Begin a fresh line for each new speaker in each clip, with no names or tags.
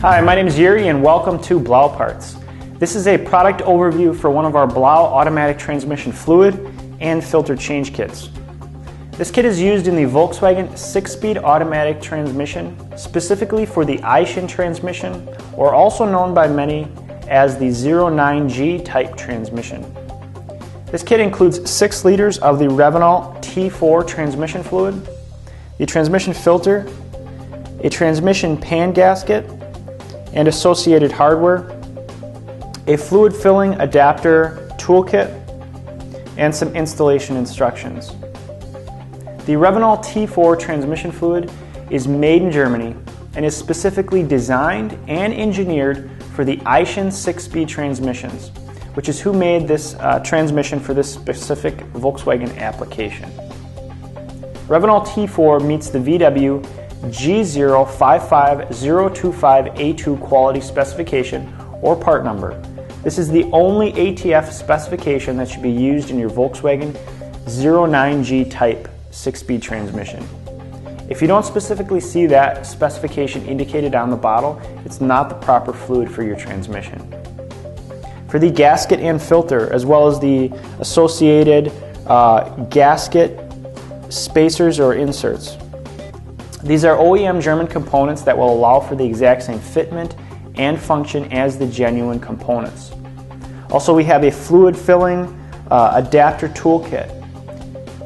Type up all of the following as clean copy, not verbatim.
Hi, my name is Yuri and welcome to BLAU Parts. This is a product overview for one of our BLAU automatic transmission fluid and filter change kits. This kit is used in the Volkswagen 6-speed automatic transmission, specifically for the Aisin transmission, or also known by many as the 09G type transmission. This kit includes 6 liters of the Revenol T4 transmission fluid, the transmission filter, a transmission pan gasket, and associated hardware, a fluid filling adapter toolkit, and some installation instructions. The Revenol T4 transmission fluid is made in Germany and is specifically designed and engineered for the Aisin 6-speed transmissions, which is who made this transmission for this specific Volkswagen application. Revenol T4 meets the VW G055025A2 quality specification or part number. This is the only ATF specification that should be used in your Volkswagen 09G type 6-speed transmission. If you don't specifically see that specification indicated on the bottle, it's not the proper fluid for your transmission. For the gasket and filter, as well as the associated gasket spacers or inserts, these are OEM German components that will allow for the exact same fitment and function as the genuine components. Also, we have a fluid filling adapter toolkit.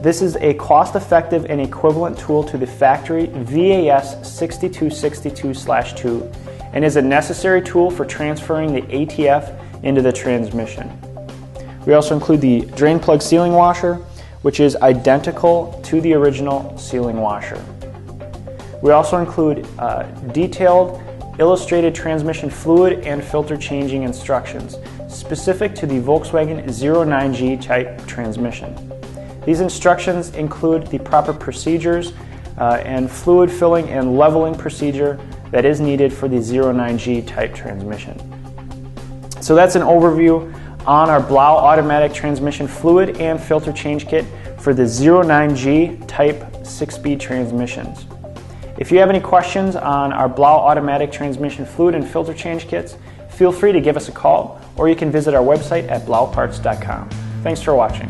This is a cost-effective and equivalent tool to the factory VAS 6262/2 and is a necessary tool for transferring the ATF into the transmission. We also include the drain plug sealing washer, which is identical to the original sealing washer. We also include detailed illustrated transmission fluid and filter changing instructions specific to the Volkswagen 09G type transmission. These instructions include the proper procedures and fluid filling and leveling procedure that is needed for the 09G type transmission. So that's an overview on our BLAU automatic transmission fluid and filter change kit for the 09G type 6-speed transmissions. If you have any questions on our BLAU automatic transmission fluid and filter change kits, feel free to give us a call, or you can visit our website at blauparts.com. Thanks for watching.